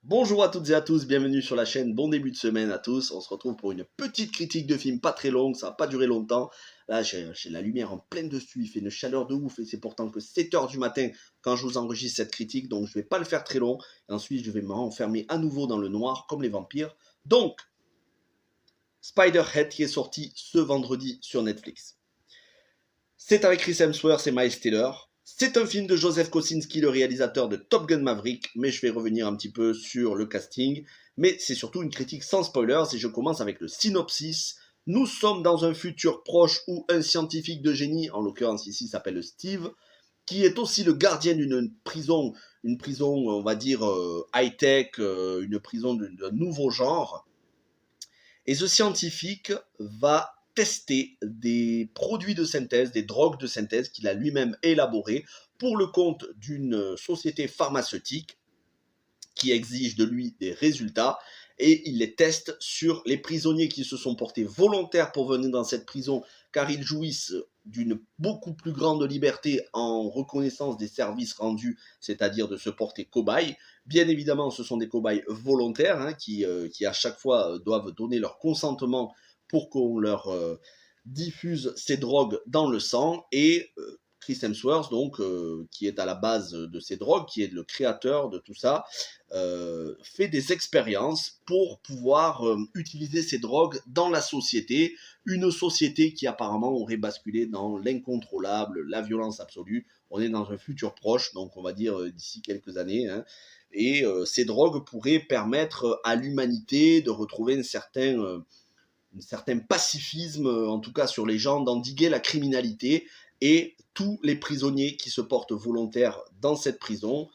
Bonjour à toutes et à tous, bienvenue sur la chaîne, bon début de semaine à tous. On se retrouve pour une petite critique de film, pas très longue, ça va pas durer longtemps. Là j'ai la lumière en pleine dessus, il fait une chaleur de ouf et c'est pourtant que 7 h du matin quand je vous enregistre cette critique, donc je vais pas le faire très long. Et ensuite je vais me renfermer à nouveau dans le noir comme les vampires. Donc, Spider-Head qui est sorti ce vendredi sur Netflix. C'est avec Chris Hemsworth et Miles Teller. C'est un film de Joseph Kosinski, le réalisateur de Top Gun Maverick, mais je vais revenir un petit peu sur le casting. Mais c'est surtout une critique sans spoilers et je commence avec le synopsis. Nous sommes dans un futur proche où un scientifique de génie, en l'occurrence ici s'appelle Steve, qui est aussi le gardien d'une prison, une prison on va dire high-tech, une prison d'un nouveau genre. Et ce scientifique va tester des produits de synthèse, des drogues de synthèse qu'il a lui-même élaborées pour le compte d'une société pharmaceutique qui exige de lui des résultats et il les teste sur les prisonniers qui se sont portés volontaires pour venir dans cette prison car ils jouissent d'une beaucoup plus grande liberté en reconnaissance des services rendus, c'est-à-dire de se porter cobaye. Bien évidemment, ce sont des cobayes volontaires qui à chaque fois doivent donner leur consentement pour qu'on leur diffuse ces drogues dans le sang et Chris Hemsworth, donc, qui est à la base de ces drogues, qui est le créateur de tout ça, fait des expériences pour pouvoir utiliser ces drogues dans la société, une société qui apparemment aurait basculé dans l'incontrôlable, la violence absolue. On est dans un futur proche, donc on va dire d'ici quelques années, et ces drogues pourraient permettre à l'humanité de retrouver un certain pacifisme, en tout cas sur les gens, d'endiguer la criminalité. Et tous les prisonniers qui se portent volontaires dans cette prison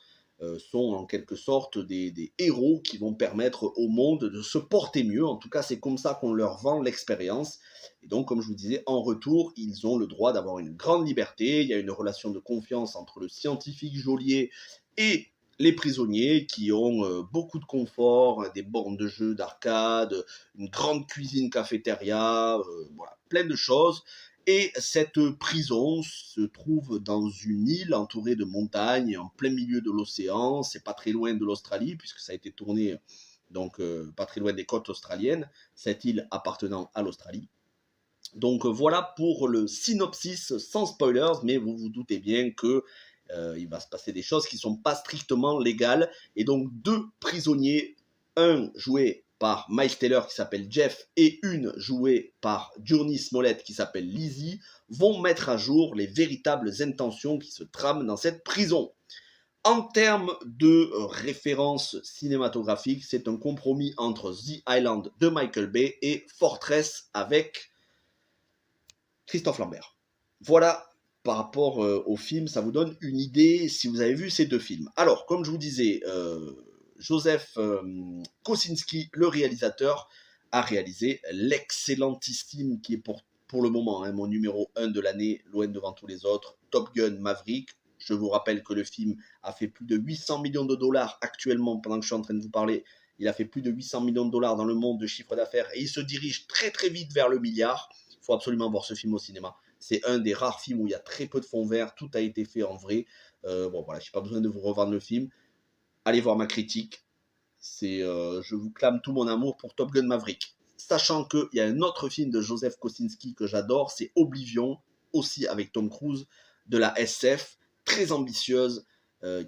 sont en quelque sorte des héros qui vont permettre au monde de se porter mieux. En tout cas, c'est comme ça qu'on leur vend l'expérience. Et donc, comme je vous disais, en retour, ils ont le droit d'avoir une grande liberté. Il y a une relation de confiance entre le scientifique geôlier et les prisonniers qui ont beaucoup de confort, des bornes de jeux d'arcade, une grande cuisine cafétéria, voilà, plein de choses. Et cette prison se trouve dans une île entourée de montagnes, en plein milieu de l'océan. C'est pas très loin de l'Australie, puisque ça a été tourné donc pas très loin des côtes australiennes, cette île appartenant à l'Australie. Donc voilà pour le synopsis sans spoilers, mais vous vous doutez bien que il va se passer des choses qui ne sont pas strictement légales. Et donc deux prisonniers, un joué par Miles Teller qui s'appelle Jeff et une jouée par Journey Smollett qui s'appelle Lizzie, vont mettre à jour les véritables intentions qui se trament dans cette prison. En termes de référence cinématographique, c'est un compromis entre The Island de Michael Bay et Fortress avec Christophe Lambert. Voilà, par rapport au film, ça vous donne une idée si vous avez vu ces deux films. Alors, comme je vous disais, Joseph Kosinski, le réalisateur, a réalisé l'excellentissime, qui est pour le moment mon numéro 1 de l'année, loin devant tous les autres, Top Gun Maverick. Je vous rappelle que le film a fait plus de 800 millions de dollars actuellement, pendant que je suis en train de vous parler. Il a fait plus de 800 millions de dollars dans le monde de chiffre d'affaires et il se dirige très très vite vers le milliard. Il faut absolument voir ce film au cinéma. C'est un des rares films où il y a très peu de fond vert, tout a été fait en vrai. Bon voilà, j'ai pas besoin de vous revendre le film. Allez voir ma critique. Je vous clame tout mon amour pour Top Gun Maverick. Sachant qu'il y a un autre film de Joseph Kosinski que j'adore, c'est Oblivion, aussi avec Tom Cruise, de la SF, très ambitieuse,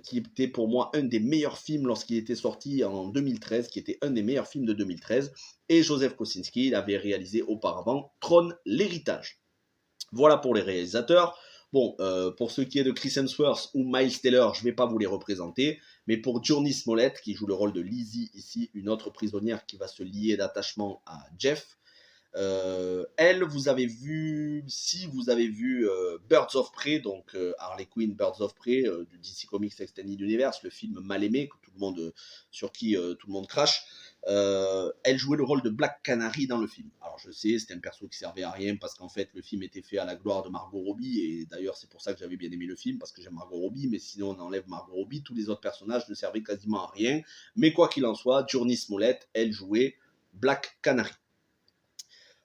qui était pour moi un des meilleurs films lorsqu'il était sorti en 2013, qui était un des meilleurs films de 2013. Et Joseph Kosinski, il avait réalisé auparavant Tron, l'héritage. Voilà pour les réalisateurs. Bon, pour ce qui est de Chris Hemsworth ou Miles Teller, je ne vais pas vous les représenter, mais pour Journey Smollett, qui joue le rôle de Lizzie ici, une autre prisonnière qui va se lier d'attachement à Jeff, elle, vous avez vu, si vous avez vu Birds of Prey, donc Harley Quinn, Birds of Prey, du DC Comics Extended Universe, le film mal aimé, que tout le monde, sur qui tout le monde crache, elle jouait le rôle de Black Canary dans le film. Alors je sais, c'était un perso qui servait à rien, parce qu'en fait, le film était fait à la gloire de Margot Robbie, et d'ailleurs c'est pour ça que j'avais bien aimé le film, parce que j'aime Margot Robbie, mais sinon on enlève Margot Robbie, tous les autres personnages ne servaient quasiment à rien, mais quoi qu'il en soit, Journey Smollett, elle jouait Black Canary.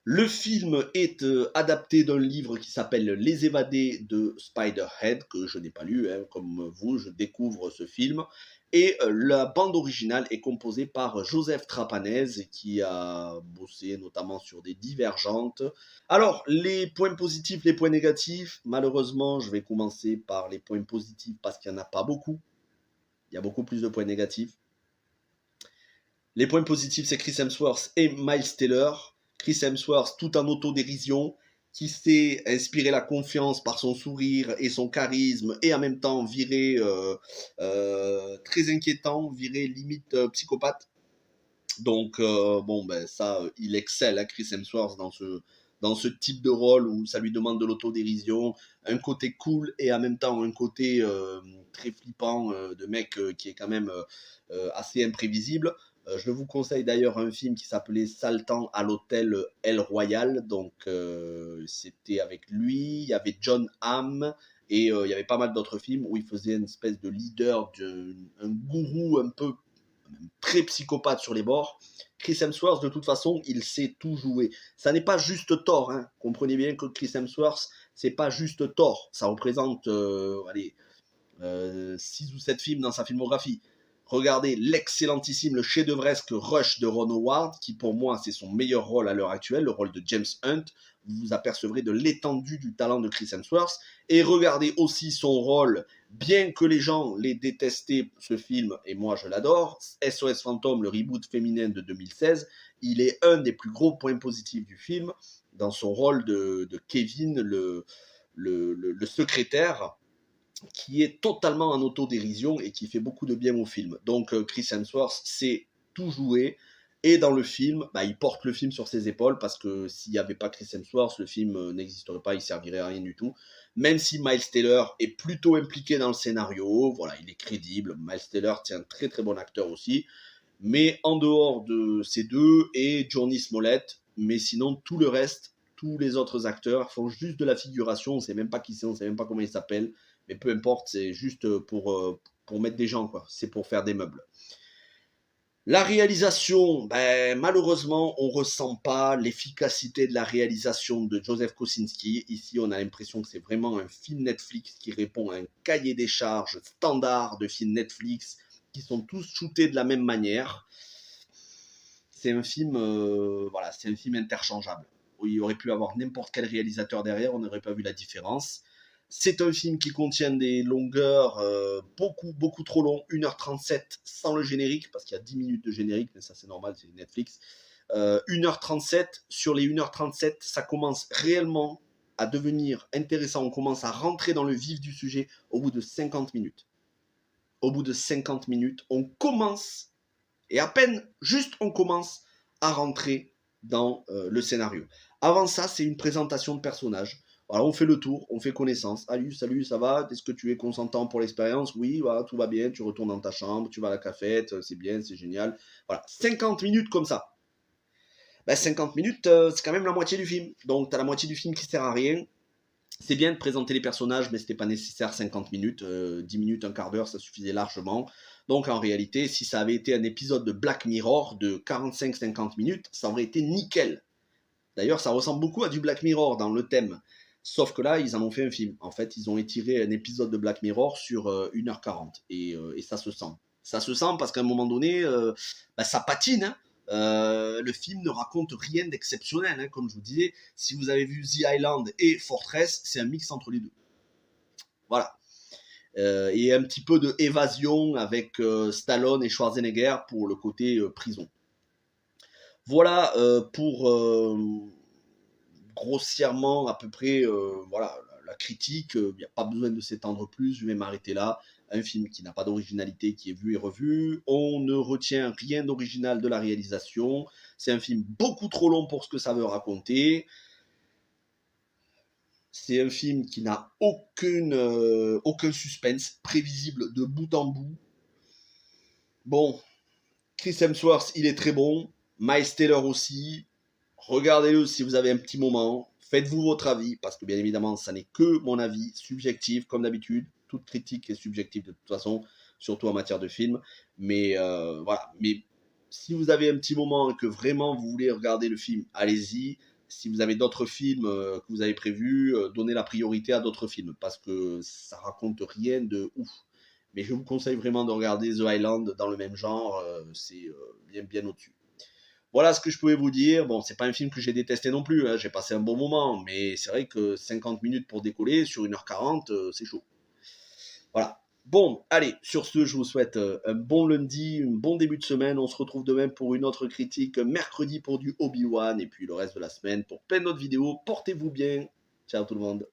Le film est adapté d'un livre qui s'appelle Les Évadés de Spider-Head, que je n'ai pas lu, comme vous, je découvre ce film. Et la bande originale est composée par Joseph Trapanese, qui a bossé notamment sur des Divergentes. Alors, les points positifs, les points négatifs, malheureusement, je vais commencer par les points positifs parce qu'il n'y en a pas beaucoup. Il y a beaucoup plus de points négatifs. Les points positifs, c'est Chris Hemsworth et Miles Teller. Chris Hemsworth, tout en autodérision, qui sait inspirer la confiance par son sourire et son charisme, et en même temps virer très inquiétant, virer limite psychopathe. Donc, bon, ben ça, il excelle, hein, Chris Hemsworth, dans ce type de rôle où ça lui demande de l'autodérision, un côté cool et en même temps un côté très flippant de mec qui est quand même assez imprévisible. Je vous conseille d'ailleurs un film qui s'appelait Saltan à l'hôtel El Royal. Donc, c'était avec lui. Il y avait John Hamm et il y avait pas mal d'autres films où il faisait une espèce de leader, un gourou un peu très psychopathe sur les bords. Chris Hemsworth, de toute façon, il sait tout jouer. Ça n'est pas juste Thor. Hein. Comprenez bien que Chris Hemsworth, c'est pas juste Thor. Ça représente, 6 ou 7 films dans sa filmographie. Regardez l'excellentissime, le chef-d'œuvresque Rush de Ron Howard, qui pour moi c'est son meilleur rôle à l'heure actuelle, le rôle de James Hunt. Vous vous apercevrez de l'étendue du talent de Chris Hemsworth. Et regardez aussi son rôle, bien que les gens l'aient détesté ce film, et moi je l'adore, SOS Fantôme, le reboot féminin de 2016, il est un des plus gros points positifs du film, dans son rôle de Kevin, le secrétaire, qui est totalement en autodérision et qui fait beaucoup de bien au film. Donc Chris Hemsworth sait tout jouer, et dans le film, il porte le film sur ses épaules, parce que s'il n'y avait pas Chris Hemsworth, le film n'existerait pas, il servirait à rien du tout. Même si Miles Teller est plutôt impliqué dans le scénario, voilà, il est crédible. Miles Teller, c'est un très très bon acteur aussi. Mais en dehors de ces deux et Johnny Smollett, mais sinon tout le reste, tous les autres acteurs font juste de la figuration, on ne sait même pas qui c'est, on ne sait même pas comment ils s'appellent, mais peu importe, c'est juste pour mettre des gens, quoi. C'est pour faire des meubles. La réalisation, malheureusement, on ne ressent pas l'efficacité de la réalisation de Joseph Kosinski. Ici, on a l'impression que c'est vraiment un film Netflix qui répond à un cahier des charges standard de films Netflix qui sont tous shootés de la même manière. C'est un film, c'est un film interchangeable. Il aurait pu avoir n'importe quel réalisateur derrière, on n'aurait pas vu la différence. C'est un film qui contient des longueurs beaucoup trop longues, 1h37 sans le générique, parce qu'il y a 10 minutes de générique, mais ça c'est normal, c'est Netflix. 1h37, sur les 1h37, ça commence réellement à devenir intéressant, on commence à rentrer dans le vif du sujet au bout de 50 minutes. Au bout de 50 minutes, on commence, et à peine juste on commence à rentrer dans le scénario. Avant ça, c'est une présentation de personnages. Voilà, on fait le tour, on fait connaissance. Salut, ça va? Est-ce que tu es consentant pour l'expérience? Oui, voilà, tout va bien, tu retournes dans ta chambre, tu vas à la cafette, c'est bien, c'est génial. Voilà, 50 minutes comme ça. 50 minutes, c'est quand même la moitié du film. Donc, tu as la moitié du film qui sert à rien. C'est bien de présenter les personnages, mais c'était pas nécessaire 50 minutes. 10 minutes, un quart d'heure, ça suffisait largement. Donc en réalité, si ça avait été un épisode de Black Mirror de 45-50 minutes, ça aurait été nickel. D'ailleurs, ça ressemble beaucoup à du Black Mirror dans le thème. Sauf que là, ils en ont fait un film. En fait, ils ont étiré un épisode de Black Mirror sur 1h40. Et ça se sent. Ça se sent parce qu'à un moment donné, ça patine. Hein. Le film ne raconte rien d'exceptionnel. Hein. Comme je vous disais, si vous avez vu The Island et Fortress, c'est un mix entre les deux. Voilà. Et un petit peu de évasion avec Stallone et Schwarzenegger pour le côté prison. Voilà pour grossièrement à peu près la critique. Il n'y a pas besoin de s'étendre plus, je vais m'arrêter là. Un film qui n'a pas d'originalité, qui est vu et revu. On ne retient rien d'original de la réalisation. C'est un film beaucoup trop long pour ce que ça veut raconter. C'est un film qui n'a aucun suspense prévisible de bout en bout. Bon, Chris Hemsworth, il est très bon. Miles Teller aussi. Regardez-le si vous avez un petit moment. Faites-vous votre avis, parce que bien évidemment, ça n'est que mon avis subjectif, comme d'habitude. Toute critique est subjective de toute façon, surtout en matière de film. Mais voilà. Mais si vous avez un petit moment et que vraiment vous voulez regarder le film, allez-y. Si vous avez d'autres films que vous avez prévus, donnez la priorité à d'autres films, parce que ça raconte rien de ouf. mais je vous conseille vraiment de regarder The Island dans le même genre, c'est bien au-dessus. Voilà ce que je pouvais vous dire. Bon, c'est pas un film que j'ai détesté non plus, hein, j'ai passé un bon moment, mais c'est vrai que 50 minutes pour décoller sur 1h40, c'est chaud. Voilà. Bon, allez, sur ce, je vous souhaite un bon lundi, un bon début de semaine. On se retrouve demain pour une autre critique, mercredi pour du Obi-Wan, et puis le reste de la semaine pour plein d'autres vidéos. Portez-vous bien. Ciao tout le monde.